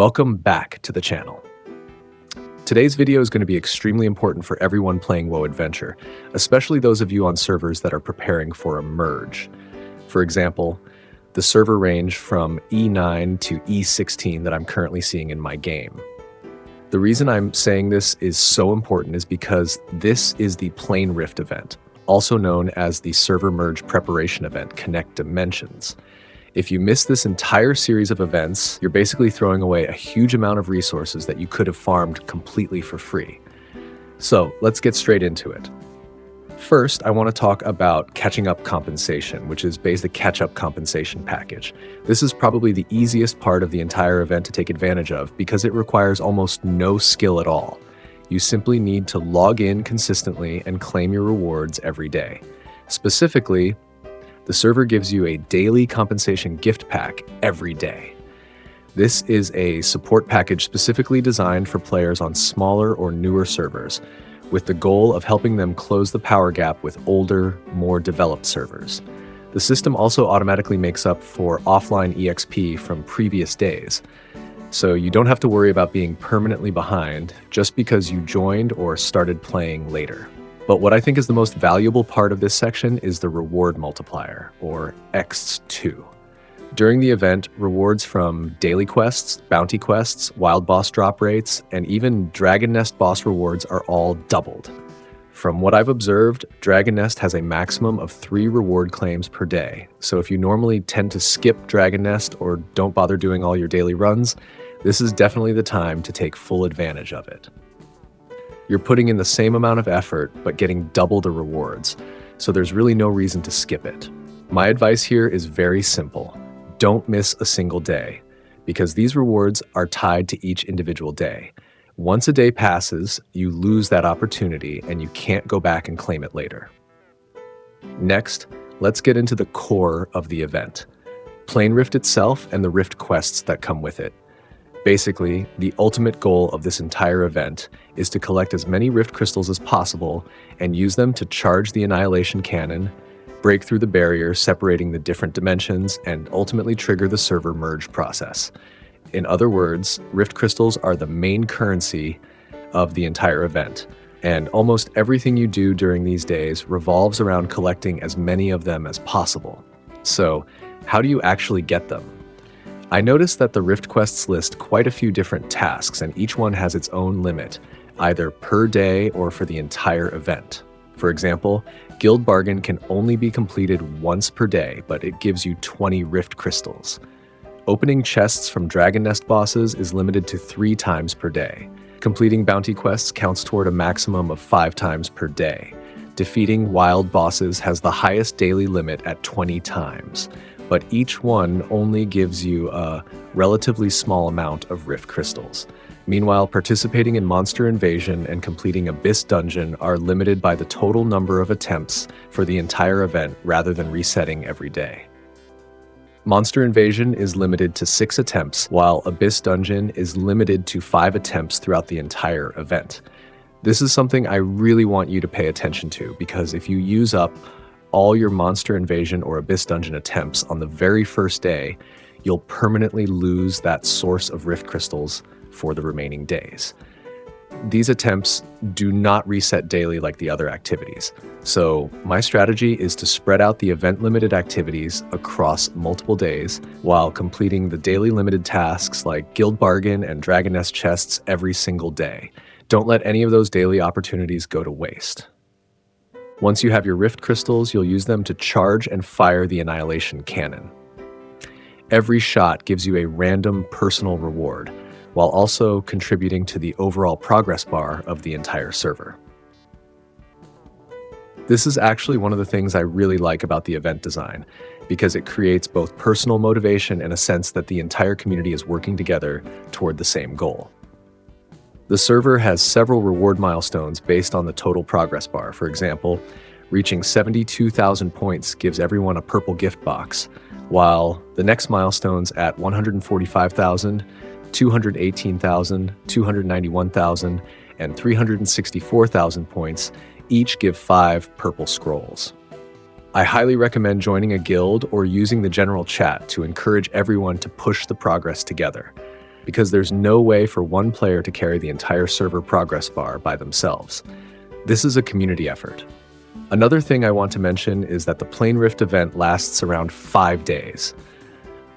Welcome back to the channel. Today's video is going to be extremely important for everyone playing WoW Adventure, especially those of you on servers that are preparing for a merge. For example, the server range from E9 to E16 that I'm currently seeing in my game. The reason I'm saying this is so important is because this is the Plane Rift event, also known as the Server Merge Preparation event, Connect Dimensions. If you miss this entire series of events, you're basically throwing away a huge amount of resources that you could have farmed completely for free. So let's get straight into it. First, I want to talk about catching up compensation, which is basically the catch-up compensation package. This is probably the easiest part of the entire event to take advantage of because it requires almost no skill at all. You simply need to log in consistently and claim your rewards every day. Specifically, the server gives you a daily compensation gift pack every day. This is a support package specifically designed for players on smaller or newer servers, with the goal of helping them close the power gap with older, more developed servers. The system also automatically makes up for offline EXP from previous days, so you don't have to worry about being permanently behind just because you joined or started playing later. But what I think is the most valuable part of this section is the reward multiplier, or X2. During the event, rewards from daily quests, bounty quests, wild boss drop rates, and even Dragon Nest boss rewards are all doubled. From what I've observed, Dragon Nest has a maximum of 3 reward claims per day, so if you normally tend to skip Dragon Nest or don't bother doing all your daily runs, this is definitely the time to take full advantage of it. You're putting in the same amount of effort, but getting double the rewards, so there's really no reason to skip it. My advice here is very simple. Don't miss a single day, because these rewards are tied to each individual day. Once a day passes, you lose that opportunity and you can't go back and claim it later. Next, let's get into the core of the event. Plane Rift itself and the Rift quests that come with it. Basically, the ultimate goal of this entire event is to collect as many Rift Crystals as possible and use them to charge the Annihilation cannon, break through the barrier separating the different dimensions, and ultimately trigger the server merge process. In other words, Rift Crystals are the main currency of the entire event, and almost everything you do during these days revolves around collecting as many of them as possible. So, how do you actually get them? I noticed that the Rift quests list quite a few different tasks, and each one has its own limit, either per day or for the entire event. For example, Guild Bargain can only be completed once per day, but it gives you 20 Rift Crystals. Opening chests from Dragon Nest bosses is limited to 3 times per day. Completing bounty quests counts toward a maximum of 5 times per day. Defeating wild bosses has the highest daily limit at 20 times. But each one only gives you a relatively small amount of Rift Crystals. Meanwhile, participating in Monster Invasion and completing Abyss Dungeon are limited by the total number of attempts for the entire event rather than resetting every day. Monster Invasion is limited to 6 attempts, while Abyss Dungeon is limited to 5 attempts throughout the entire event. This is something I really want you to pay attention to, because if you use up all your Monster Invasion or Abyss Dungeon attempts on the very first day, you'll permanently lose that source of Rift Crystals for the remaining days. These attempts do not reset daily like the other activities, so my strategy is to spread out the event-limited activities across multiple days while completing the daily limited tasks like Guild Bargain and Dragon Nest chests every single day. Don't let any of those daily opportunities go to waste. Once you have your Rift Crystals, you'll use them to charge and fire the Annihilation cannon. Every shot gives you a random personal reward, while also contributing to the overall progress bar of the entire server. This is actually one of the things I really like about the event design, because it creates both personal motivation and a sense that the entire community is working together toward the same goal. The server has several reward milestones based on the total progress bar. For example, reaching 72,000 points gives everyone a purple gift box, while the next milestones at 145,000, 218,000, 291,000, and 364,000 points each give 5 purple scrolls. I highly recommend joining a guild or using the general chat to encourage everyone to push the progress together, because there's no way for one player to carry the entire server progress bar by themselves. This is a community effort. Another thing I want to mention is that the Plane Rift event lasts around 5 days,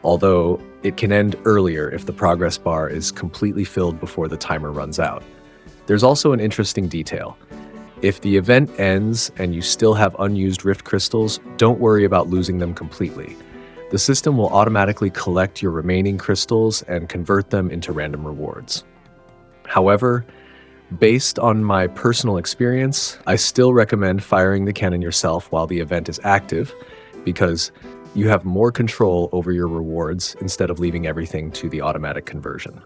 although it can end earlier if the progress bar is completely filled before the timer runs out. There's also an interesting detail. If the event ends and you still have unused Rift crystals, don't worry about losing them completely. The system will automatically collect your remaining crystals and convert them into random rewards. However, based on my personal experience, I still recommend firing the cannon yourself while the event is active, because you have more control over your rewards instead of leaving everything to the automatic conversion.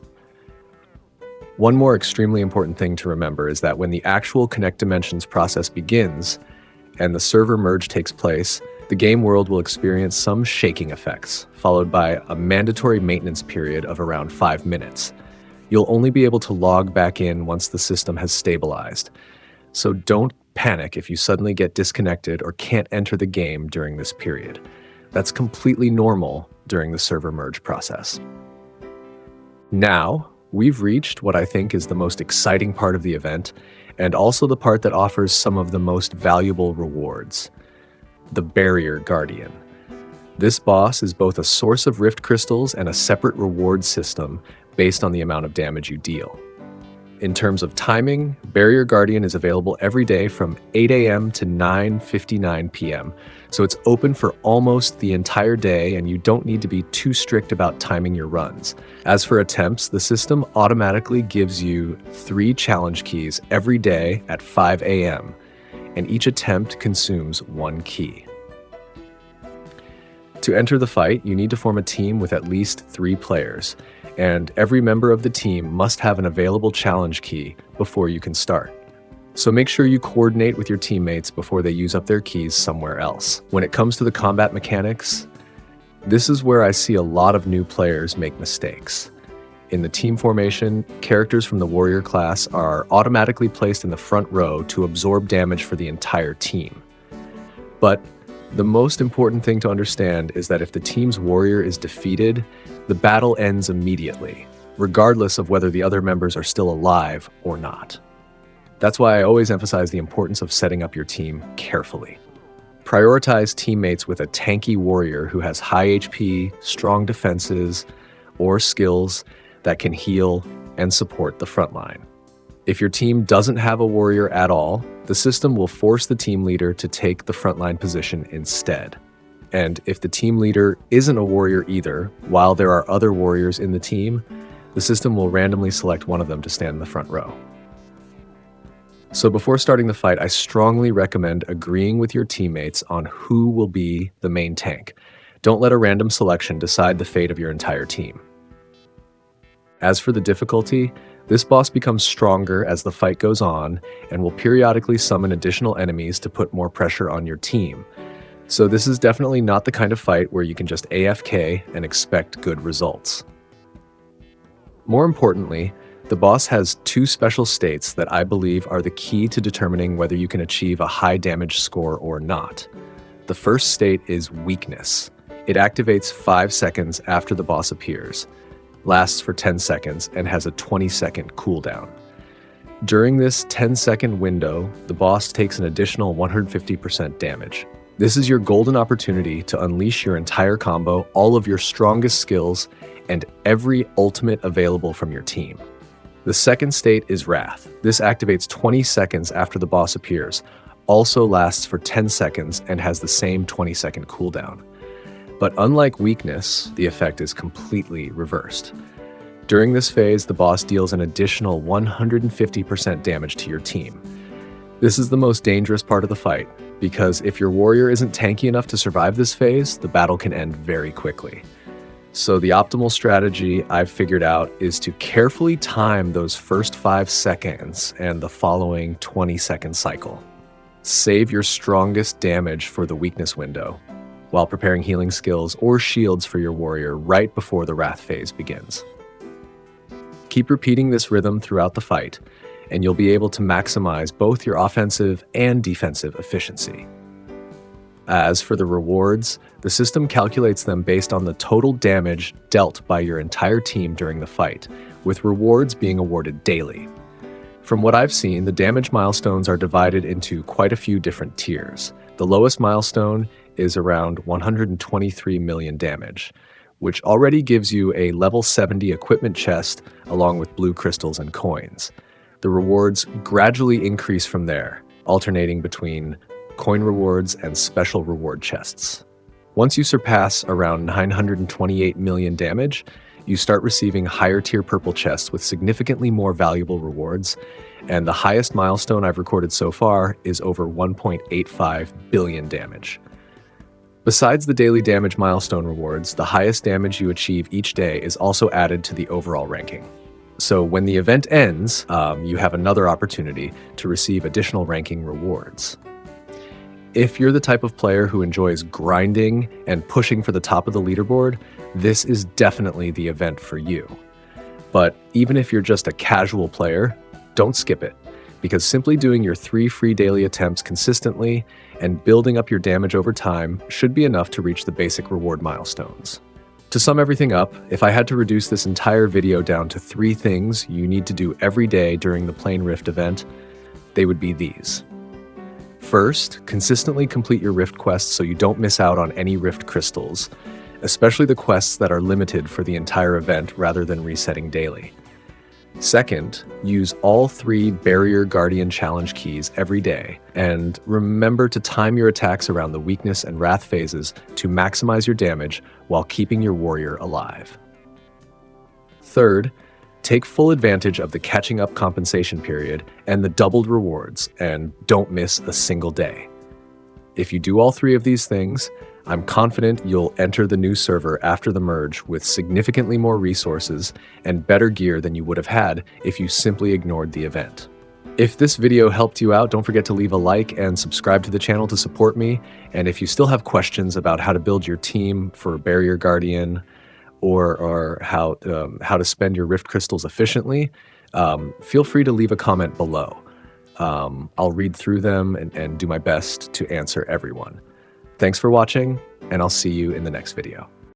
One more extremely important thing to remember is that when the actual Connect Dimensions process begins and the server merge takes place, the game world will experience some shaking effects, followed by a mandatory maintenance period of around 5 minutes. You'll only be able to log back in once the system has stabilized. So don't panic if you suddenly get disconnected or can't enter the game during this period. That's completely normal during the server merge process. Now, we've reached what I think is the most exciting part of the event, and also the part that offers some of the most valuable rewards: the Barrier Guardian. This boss is both a source of Rift crystals and a separate reward system based on the amount of damage you deal. In terms of timing, Barrier Guardian is available every day from 8 a.m. to 9:59 p.m., so it's open for almost the entire day and you don't need to be too strict about timing your runs. As for attempts, the system automatically gives you 3 challenge keys every day at 5 a.m., and each attempt consumes 1 key. To enter the fight, you need to form a team with at least 3 players, and every member of the team must have an available challenge key before you can start. So make sure you coordinate with your teammates before they use up their keys somewhere else. When it comes to the combat mechanics, this is where I see a lot of new players make mistakes. In the team formation, characters from the warrior class are automatically placed in the front row to absorb damage for the entire team. But the most important thing to understand is that if the team's warrior is defeated, the battle ends immediately, regardless of whether the other members are still alive or not. That's why I always emphasize the importance of setting up your team carefully. Prioritize teammates with a tanky warrior who has high HP, strong defenses, or skills that can heal and support the front line. If your team doesn't have a warrior at all, the system will force the team leader to take the frontline position instead. And if the team leader isn't a warrior either, while there are other warriors in the team, the system will randomly select one of them to stand in the front row. So before starting the fight, I strongly recommend agreeing with your teammates on who will be the main tank. Don't let a random selection decide the fate of your entire team. As for the difficulty, this boss becomes stronger as the fight goes on and will periodically summon additional enemies to put more pressure on your team. So this is definitely not the kind of fight where you can just AFK and expect good results. More importantly, the boss has 2 special states that I believe are the key to determining whether you can achieve a high damage score or not. The first state is weakness. It activates 5 seconds after the boss appears, lasts for 10 seconds, and has a 20-second cooldown. During this 10-second window, the boss takes an additional 150% damage. This is your golden opportunity to unleash your entire combo, all of your strongest skills, and every ultimate available from your team. The second state is Wrath. This activates 20 seconds after the boss appears, also lasts for 10 seconds, and has the same 20-second cooldown. But unlike Weakness, the effect is completely reversed. During this phase, the boss deals an additional 150% damage to your team. This is the most dangerous part of the fight, because if your warrior isn't tanky enough to survive this phase, the battle can end very quickly. So the optimal strategy I've figured out is to carefully time those first 5 seconds and the following 20-second cycle. Save your strongest damage for the weakness window, while preparing healing skills or shields for your warrior right before the Wrath phase begins. Keep repeating this rhythm throughout the fight, and you'll be able to maximize both your offensive and defensive efficiency. As for the rewards, the system calculates them based on the total damage dealt by your entire team during the fight, with rewards being awarded daily. From what I've seen, the damage milestones are divided into quite a few different tiers. The lowest milestone is around 123 million damage, which already gives you a level 70 equipment chest along with blue crystals and coins. The rewards gradually increase from there, alternating between coin rewards and special reward chests. Once you surpass around 928 million damage, you start receiving higher tier purple chests with significantly more valuable rewards, and the highest milestone I've recorded so far is over 1.85 billion damage. Besides the daily damage milestone rewards, the highest damage you achieve each day is also added to the overall ranking. So when the event ends, you have another opportunity to receive additional ranking rewards. If you're the type of player who enjoys grinding and pushing for the top of the leaderboard, this is definitely the event for you. But even if you're just a casual player, don't skip it, because simply doing your 3 free daily attempts consistently and building up your damage over time should be enough to reach the basic reward milestones. To sum everything up, if I had to reduce this entire video down to 3 things you need to do every day during the Plane Rift event, they would be these. First, consistently complete your Rift quests so you don't miss out on any Rift crystals, especially the quests that are limited for the entire event rather than resetting daily. Second, use all 3 Barrier Guardian challenge keys every day, and remember to time your attacks around the weakness and wrath phases to maximize your damage while keeping your warrior alive. Third, take full advantage of the catching up compensation period and the doubled rewards, and don't miss a single day. If you do all 3 of these things, I'm confident you'll enter the new server after the merge with significantly more resources and better gear than you would have had if you simply ignored the event. If this video helped you out, don't forget to leave a like and subscribe to the channel to support me. And if you still have questions about how to build your team for Barrier Guardian, or how to spend your Rift crystals efficiently, feel free to leave a comment below. I'll read through them and do my best to answer everyone. Thanks for watching, and I'll see you in the next video.